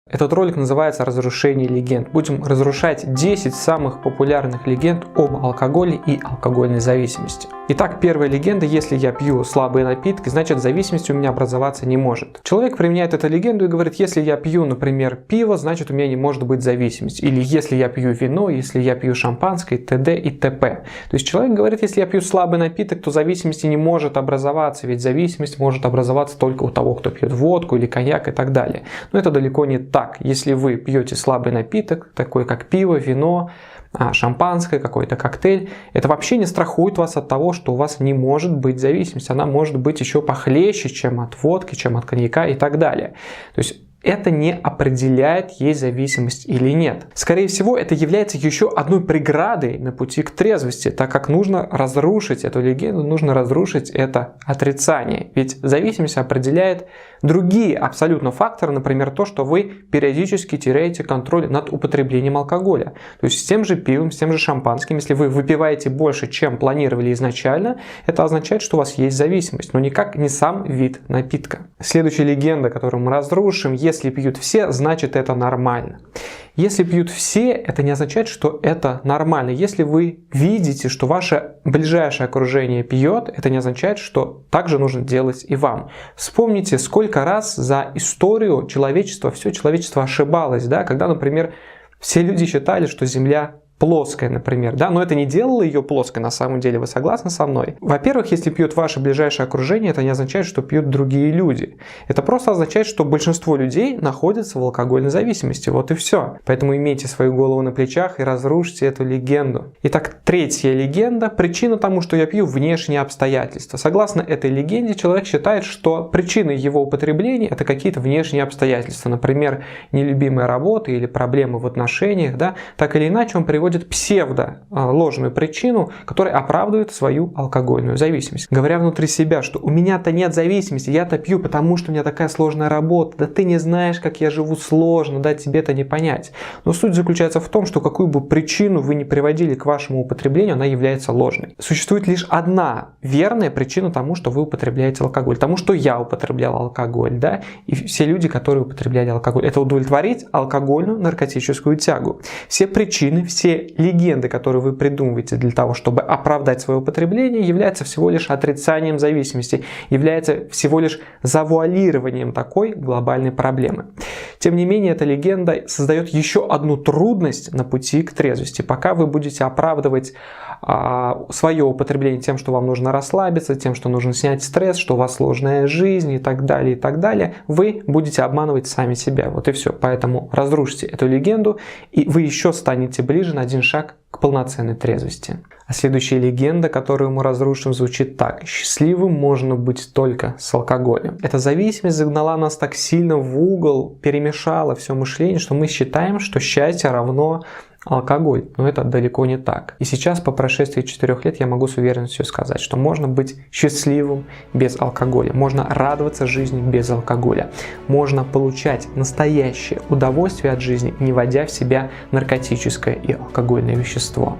Этот ролик называется «Разрушение легенд». Будем разрушать 10 самых популярных легенд об алкоголе и алкогольной зависимости. Итак, первая легенда: если я пью слабые напитки, значит зависимость у меня образоваться не может. Человек применяет эту легенду и говорит: если я пью, например, пиво, значит у меня не может быть зависимость. Или если я пью вино, если я пью шампанское, т.д. и т.п. То есть человек говорит: если я пью слабый напиток, то зависимости не может образоваться, ведь зависимость может образоваться только у того, кто пьет водку или коньяк и так далее. Но это далеко не так. Если вы пьете слабый напиток, такой как пиво, вино, шампанское, какой-то коктейль, это вообще не страхует вас от того, что у вас не может быть зависимость. Она может быть еще похлеще, чем от водки, чем от коньяка и так далее. То есть это не определяет, есть зависимость или нет. Скорее всего, это является еще одной преградой на пути к трезвости, так как нужно разрушить эту легенду, нужно разрушить это отрицание. Ведь зависимость определяет другие абсолютно факторы, например, то, что вы периодически теряете контроль над употреблением алкоголя. То есть с тем же пивом, с тем же шампанским, если вы выпиваете больше, чем планировали изначально, это означает, что у вас есть зависимость, но никак не сам вид напитка. Следующая легенда, которую мы разрушим: если пьют все, значит это нормально. Если пьют все, это не означает, что это нормально. Если вы видите, что ваше ближайшее окружение пьет, это не означает, что так же нужно делать и вам. Вспомните, сколько раз за историю человечества, все человечество ошибалось, да? Когда, например, все люди считали, что Земля плоская, например, да, но это не делало ее плоской на самом деле, вы согласны со мной? Во-первых, если пьет ваше ближайшее окружение, это не означает, что пьют другие люди. Это просто означает, что большинство людей находятся в алкогольной зависимости, вот и все. Поэтому имейте свою голову на плечах и разрушьте эту легенду. Итак, третья легенда: причина тому, что я пью, внешние обстоятельства. Согласно этой легенде, человек считает, что причиной его употребления это какие-то внешние обстоятельства, например, нелюбимая работа или проблемы в отношениях, да, так или иначе он приводит ложную причину, которая оправдывает свою алкогольную зависимость. Говоря внутри себя, что у меня-то нет зависимости, я-то пью, потому что у меня такая сложная работа, да ты не знаешь, как я живу сложно, да тебе это не понять. Но суть заключается в том, что какую бы причину вы ни приводили к вашему употреблению, она является ложной. Существует лишь одна верная причина тому, что вы употребляете алкоголь, тому, что я употреблял алкоголь, да, и все люди, которые употребляли алкоголь. Это удовлетворить алкогольную наркотическую тягу. Все причины, все легенды, которые вы придумываете для того, чтобы оправдать свое употребление, являются всего лишь отрицанием зависимости, является всего лишь завуалированием такой глобальной проблемы. Тем не менее, эта легенда создает еще одну трудность на пути к трезвости. Пока вы будете оправдывать свое употребление тем, что вам нужно расслабиться, тем, что нужно снять стресс, что у вас сложная жизнь и так далее, вы будете обманывать сами себя. Вот и все. Поэтому разрушьте эту легенду, и вы еще станете ближе на один шаг к полноценной трезвости. А следующая легенда, которую мы разрушим, звучит так: счастливым можно быть только с алкоголем. Эта зависимость загнала нас так сильно в угол, перемешала все мышление, что мы считаем, что счастье равно алкоголь, но это далеко не так. И сейчас, по прошествии 4 лет, я могу с уверенностью сказать, что можно быть счастливым без алкоголя, можно радоваться жизни без алкоголя, можно получать настоящее удовольствие от жизни, не вводя в себя наркотическое и алкогольное вещество.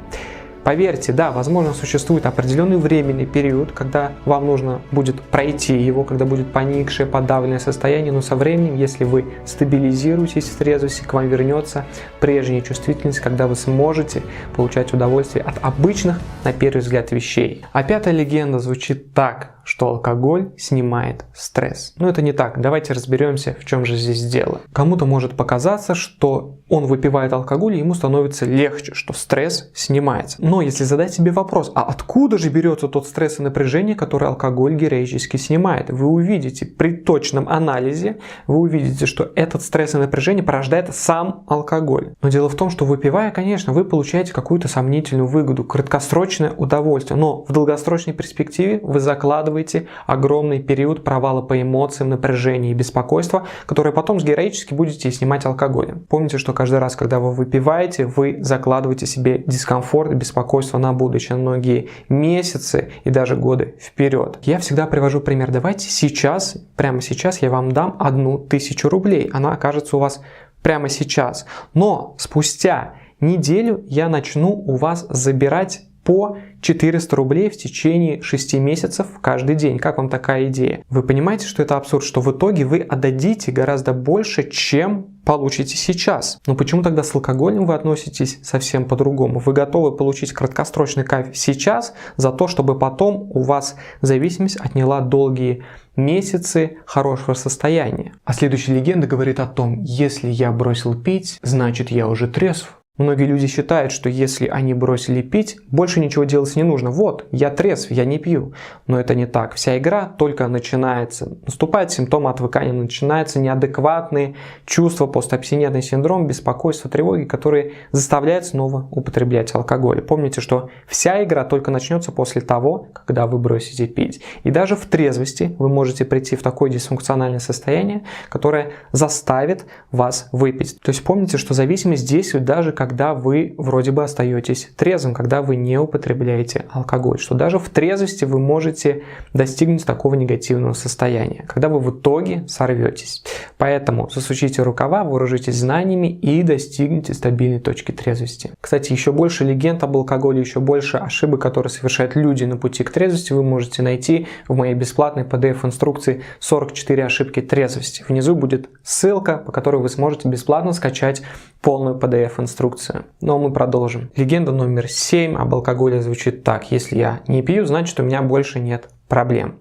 Поверьте, да, возможно, существует определенный временный период, когда вам нужно будет пройти его, когда будет поникшее, подавленное состояние, но со временем, если вы стабилизируетесь в трезвости, к вам вернется прежняя чувствительность, когда вы сможете получать удовольствие от обычных, на первый взгляд, вещей. А пятая легенда звучит так, что алкоголь снимает стресс. Но это не так. Давайте разберемся, в чем же здесь дело. Кому-то может показаться, что он выпивает алкоголь, и ему становится легче, что стресс снимается. Но если задать себе вопрос, а откуда же берется тот стресс и напряжение, который алкоголь героически снимает, вы увидите при точном анализе, вы увидите, что этот стресс и напряжение порождает сам алкоголь. Но дело в том, что выпивая, конечно, вы получаете какую-то сомнительную выгоду, краткосрочное удовольствие, но в долгосрочной перспективе вы закладываете огромный период провала по эмоциям, напряжения и беспокойства, которые потом героически будете снимать алкоголем. Помните, что каждый раз, когда вы выпиваете, вы закладываете себе дискомфорт и беспокойство на будущее, на многие месяцы и даже годы вперед. Я всегда привожу пример. Давайте сейчас, прямо сейчас я вам дам 1000 рублей. Она окажется у вас прямо сейчас. Но спустя неделю я начну у вас забирать по 400 рублей в течение 6 месяцев каждый день. Как вам такая идея? Вы понимаете, что это абсурд, что в итоге вы отдадите гораздо больше, чем получите сейчас. Но почему тогда с алкоголем вы относитесь совсем по-другому? Вы готовы получить краткосрочный кайф сейчас за то, чтобы потом у вас зависимость отняла долгие месяцы хорошего состояния. А следующая легенда говорит о том, если я бросил пить, значит я уже трезв. Многие люди считают, что если они бросили пить, больше ничего делать не нужно. Вот, я трезв, я не пью. Но это не так. Вся игра только начинается. Наступают симптомы отвыкания, начинаются неадекватные чувства, постабстинентный синдром, беспокойство, тревоги, которые заставляют снова употреблять алкоголь. Помните, что вся игра только начнется после того, когда вы бросите пить. И даже в трезвости вы можете прийти в такое дисфункциональное состояние, которое заставит вас выпить. То есть помните, что зависимость действует даже когда вы вроде бы остаетесь трезвым, когда вы не употребляете алкоголь, что даже в трезвости вы можете достигнуть такого негативного состояния, когда вы в итоге сорветесь. Поэтому засучите рукава, вооружитесь знаниями и достигните стабильной точки трезвости. Кстати, еще больше легенд об алкоголе, еще больше ошибок, которые совершают люди на пути к трезвости, вы можете найти в моей бесплатной PDF-инструкции «44 ошибки трезвости». Внизу будет ссылка, по которой вы сможете бесплатно скачать полную PDF-инструкцию. Но мы продолжим. Легенда номер 7 об алкоголе звучит так. Если я не пью, значит у меня больше нет проблем.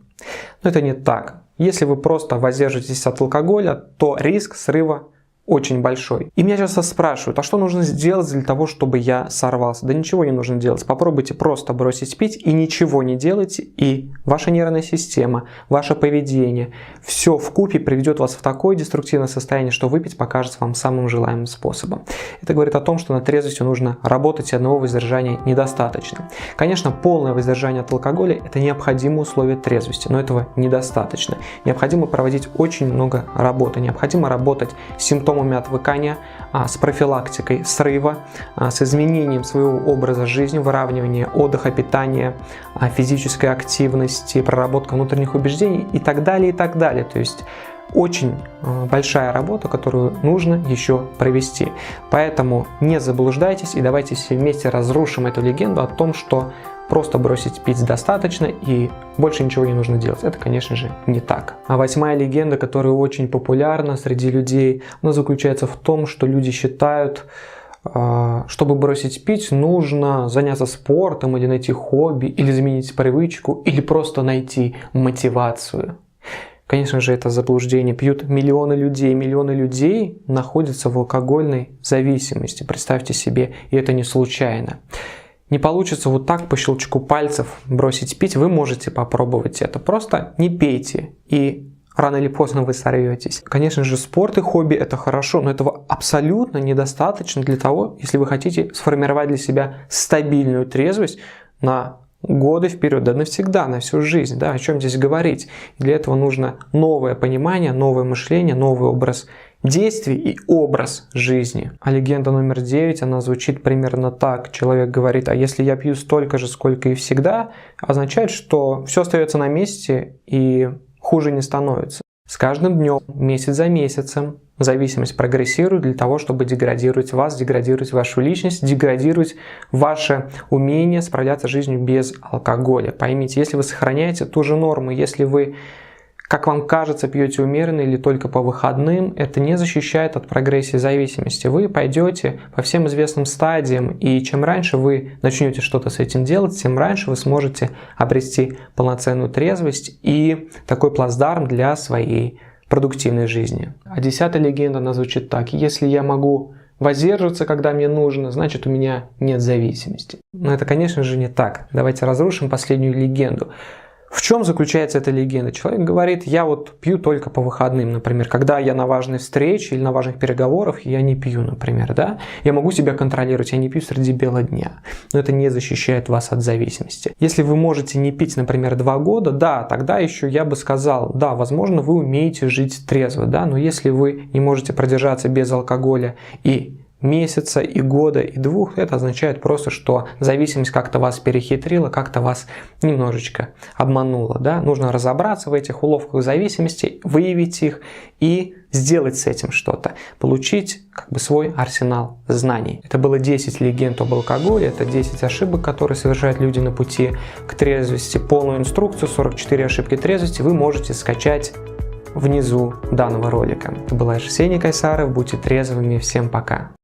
Но это не так. Если вы просто воздержитесь от алкоголя, то риск срыва очень большой. И меня часто спрашивают, а что нужно сделать для того, чтобы я сорвался? Да ничего не нужно делать. Попробуйте просто бросить пить и ничего не делайте, и ваша нервная система, ваше поведение, все вкупе приведет вас в такое деструктивное состояние, что выпить покажется вам самым желаемым способом. Это говорит о том, что над трезвостью нужно работать, и одного воздержания недостаточно. Конечно, полное воздержание от алкоголя – это необходимое условие трезвости, но этого недостаточно. Необходимо проводить очень много работы, необходимо работать с симптомами отвыкания, с профилактикой срыва, с изменением своего образа жизни, выравнивание отдыха, питания, физической активности, проработка внутренних убеждений и так далее, и так далее. То есть очень большая работа, которую нужно еще провести. Поэтому не заблуждайтесь и давайте все вместе разрушим эту легенду о том, что просто бросить пить достаточно и больше ничего не нужно делать. Это, конечно же, не так. А 8-я легенда, которая очень популярна среди людей, она заключается в том, что люди считают, чтобы бросить пить, нужно заняться спортом или найти хобби, или изменить привычку, или просто найти мотивацию. Конечно же, это заблуждение. Пьют миллионы людей находятся в алкогольной зависимости. Представьте себе, и это не случайно. Не получится вот так по щелчку пальцев бросить пить, вы можете попробовать это. Просто не пейте, и рано или поздно вы сорветесь. Конечно же, спорт и хобби – это хорошо, но этого абсолютно недостаточно для того, если вы хотите сформировать для себя стабильную трезвость на годы вперед, да навсегда, на всю жизнь. Да, о чем здесь говорить? И для этого нужно новое понимание, новое мышление, новый образ действий и образ жизни. А легенда номер 9, она звучит примерно так. Человек говорит, а если я пью столько же, сколько и всегда, означает, что все остается на месте и хуже не становится. С каждым днем, месяц за месяцем, зависимость прогрессирует для того, чтобы деградировать вас, деградировать вашу личность, деградировать ваше умение справляться с жизнью без алкоголя. Поймите, если вы сохраняете ту же норму, если вы, как вам кажется, пьете умеренно или только по выходным, это не защищает от прогрессии зависимости. Вы пойдете по всем известным стадиям, и чем раньше вы начнете что-то с этим делать, тем раньше вы сможете обрести полноценную трезвость и такой плацдарм для своей продуктивной жизни. А 10-я легенда, она звучит так. Если я могу воздерживаться, когда мне нужно, значит у меня нет зависимости. Но это, конечно же, не так. Давайте разрушим последнюю легенду. В чем заключается эта легенда? Человек говорит, я вот пью только по выходным, например, когда я на важной встрече или на важных переговорах, я не пью, например, да? Я могу себя контролировать, я не пью среди бела дня. Но это не защищает вас от зависимости. Если вы можете не пить, например, 2 года, да, тогда еще я бы сказал, да, возможно, вы умеете жить трезво, да, но если вы не можете продержаться без алкоголя и месяца, и года, и 2, это означает просто, что зависимость как-то вас перехитрила, как-то вас немножечко обманула. Да? Нужно разобраться в этих уловках зависимости, выявить их и сделать с этим что-то, получить как бы свой арсенал знаний. Это было 10 легенд об алкоголе, это 10 ошибок, которые совершают люди на пути к трезвости. Полную инструкцию, 44 ошибки трезвости, вы можете скачать внизу данного ролика. Это был Арсений Кайсаров, будьте трезвыми, всем пока.